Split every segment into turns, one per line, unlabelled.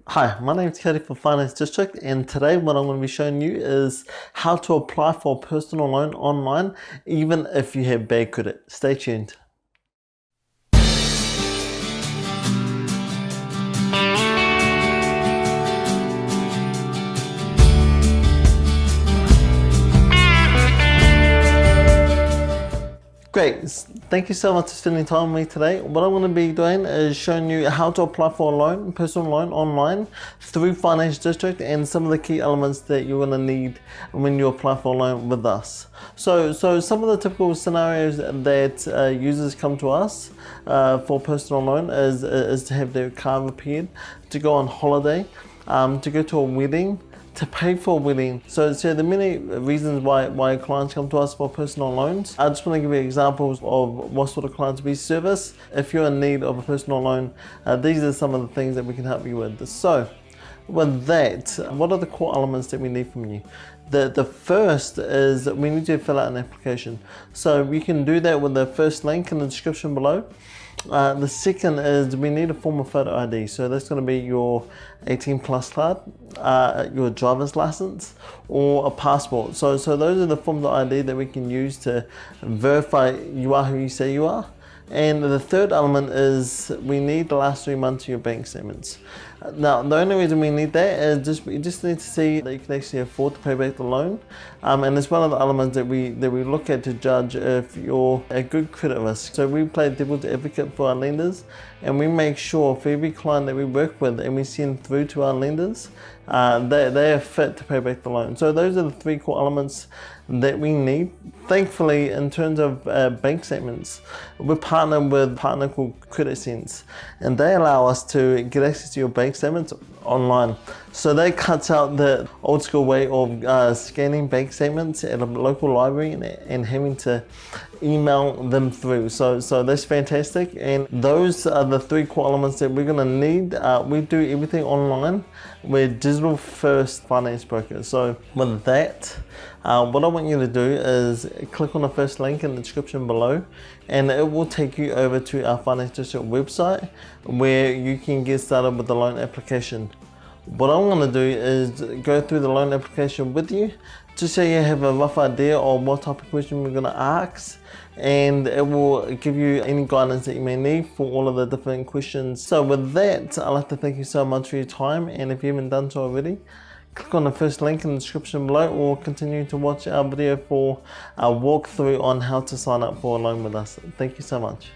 Hi, my name is Katie for Finance District, and today what I'm going to be showing you is how to apply for a personal loan online even if you have bad credit. Stay tuned. Great, thank you so much for spending time with me today. What I'm going to be doing is showing you how to apply for a loan, personal loan online through Finance District, and some of the key elements that you're going to need when you apply for a loan with us. So some of the typical scenarios that users come to us for personal loan is to have their car repaired, to go on holiday, to go to a wedding, to pay for a wedding. So there are many reasons why clients come to us for personal loans. I just want to give you examples of what sort of clients we service. If you're in need of a personal loan, these are some of the things that we can help you with. So with that, what are the core elements that we need from you? The first is that we need you to fill out an application. So you can do that with the first link in the description below. The second is we need a form of photo ID. So that's going to be your 18 plus card, your driver's license, or a passport. So those are the forms of ID that we can use to verify you are who you say you are. And the third element is we need the last 3 months of your bank statements. Now, the only reason we need that is we just need to see that you can actually afford to pay back the loan. And it's one of the elements that we look at to judge if you're a good credit risk. So we play devil's advocate for our lenders, and we make sure for every client that we work with and we send through to our lenders, they are fit to pay back the loan. So those are the three core elements that we need. Thankfully, in terms of bank statements, we're partnered with a partner called Credit Sense, and they allow us to get access to your bank statements online. So that cuts out the old school way of scanning bank statements at a local library and having to email them through. So that's fantastic, and those are the three core elements that we're going to need. We do everything online. We're digital first finance brokers. So with that, what I want you to do is click on the first link in the description below, and it will take you over to our Finance District website where you can get started with the loan application. What I'm going to do is go through the loan application with you, just so you have a rough idea of what type of question we're going to ask, and it will give you any guidance that you may need for all of the different questions. So with that, I'd like to thank you so much for your time, and if you haven't done so already, click on the first link in the description below, or continue to watch our video for our walkthrough on how to sign up for a loan with us. Thank you so much.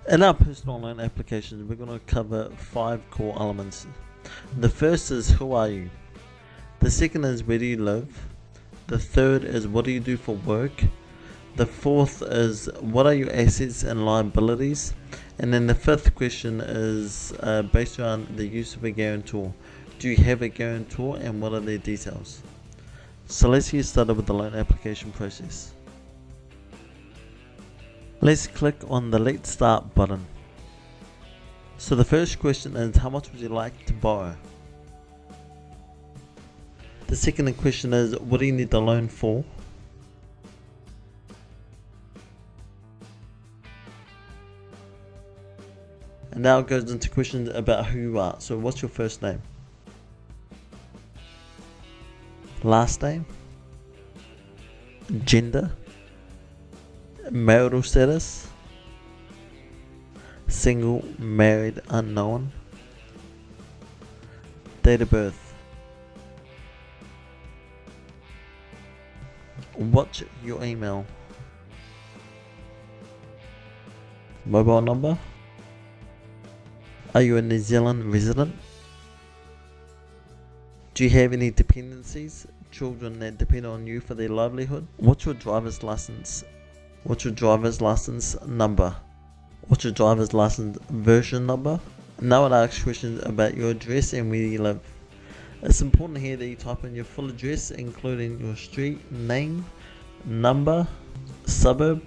In our personal loan applications, we're going to cover 5 core elements. The first is who are you? The second is where do you live? The third is what do you do for work? The fourth is what are your assets and liabilities? And then the fifth question is based around the use of a guarantor. Do you have a guarantor, and what are their details? So let's get started with the loan application process. Let's click on the Let's Start button. So the first question is, how much would you like to borrow? The second question is, what do you need the loan for? And now it goes into questions about who you are. So what's your first name? Last name? Gender? Marital status? Single, married, unknown? Date of birth? What's your email? Mobile number? Are you a New Zealand resident? Do you have any dependencies, children that depend on you for their livelihood? What's your driver's license? What's your driver's license number? What's your driver's license version number? Now it asks questions about your address and where you live. It's important here that you type in your full address, including your street name, number, suburb,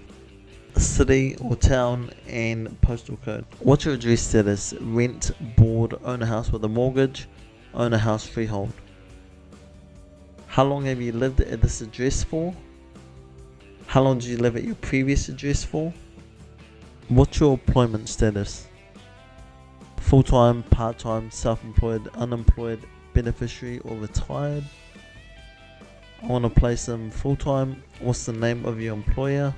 city or town, and postal code. What's your address status? Rent, board, own a house with a mortgage, own a house freehold. How long have you lived at this address for? How long did you live at your previous address for? What's your employment status? full-time, part-time, self-employed, unemployed, beneficiary, or retired. I want to place them full-time. What's the name of your employer?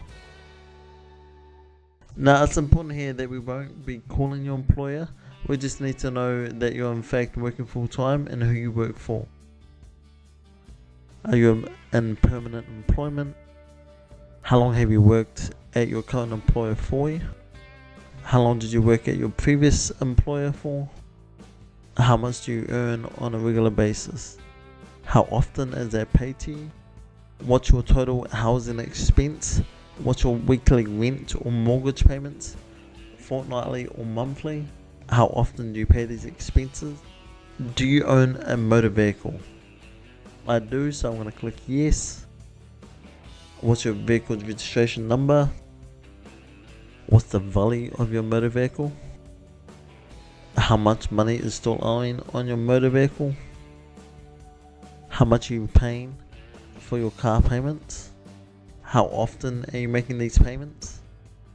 Now it's important here that we won't be calling your employer. We just need to know that you're in fact working full-time and who you work for. Are you in permanent employment? How long have you worked at your current employer for? How long did you work at your previous employer for? How much do you earn on a regular basis? How often is that paid to you? What's your total housing expense? What's your weekly rent or mortgage payments? Fortnightly or monthly? How often do you pay these expenses? Do you own a motor vehicle? I do, so I'm going to click yes. What's your vehicle's registration number? What's the value of your motor vehicle? How much money is still owing on your motor vehicle? How much are you paying for your car payments? How often are you making these payments?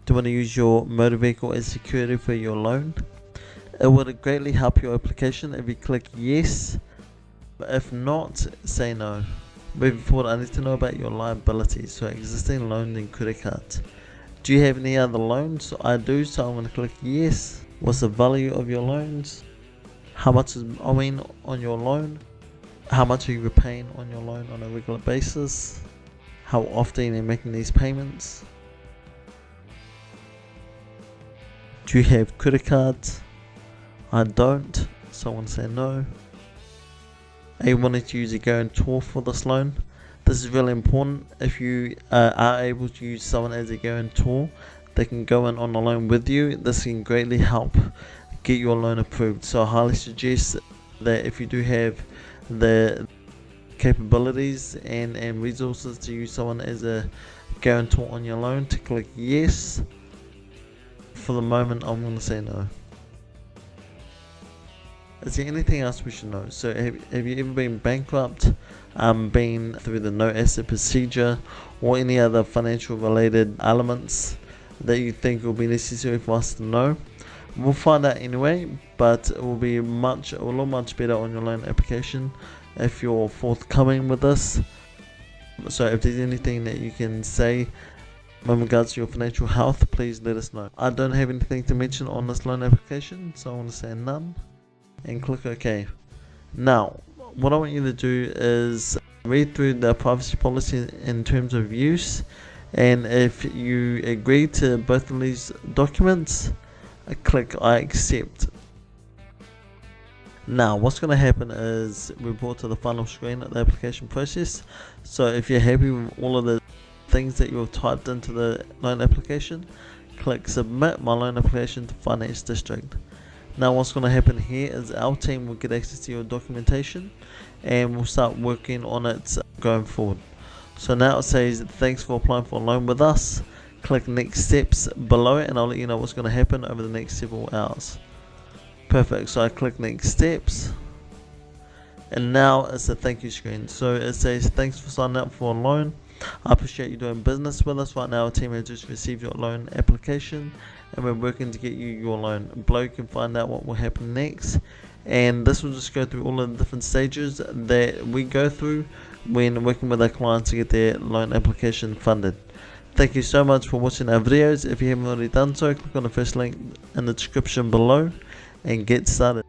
Do you want to use your motor vehicle as security for your loan? It would greatly help your application if you click yes, but if not, say no. Moving forward, I need to know about your liabilities, so existing loans and credit cards. Do you have any other loans? I do, so I'm going to click yes. What's the value of your loans? How much is owing on your loan? How much are you repaying on your loan on a regular basis? How often are you making these payments? Do you have credit cards? I don't, so I want to say no. Are you wanting to use a guarantor for this loan? This is really important. If you are able to use someone as a guarantor, they can go in on a loan with you. This can greatly help get your loan approved. So I highly suggest that if you do have the capabilities and resources to use someone as a guarantor on your loan, to click yes. For the moment, I'm going to say no. Is there anything else we should know? So have you ever been bankrupt, been through the no asset procedure, or any other financial related elements that you think will be necessary for us to know? We'll find out anyway, but it will be a lot much better on your loan application if you're forthcoming with this. So if there's anything that you can say in regards to your financial health, please let us know. I don't have anything to mention on this loan application, so I want to say none and click OK. Now, what I want you to do is read through the privacy policy in terms of use, and if you agree to both of these documents, click I accept. Now what's going to happen is we're brought to the final screen of the application process. So if you're happy with all of the things that you've typed into the loan application, click submit my loan application to Finance District. Now what's going to happen here is our team will get access to your documentation and we'll start working on it going forward. So now it says thanks for applying for a loan with us. Click next steps below it and I'll let you know what's going to happen over the next several hours. Perfect, so I click next steps and now it's a thank you screen. So it says thanks for signing up for a loan. I appreciate you doing business with us. Right now our team has just received your loan application and we're working to get you your loan. Below you can find out what will happen next, and this will just go through all of the different stages that we go through when working with our clients to get their loan application funded. Thank you so much for watching our videos. If you haven't already done so, click on the first link in the description below and get started.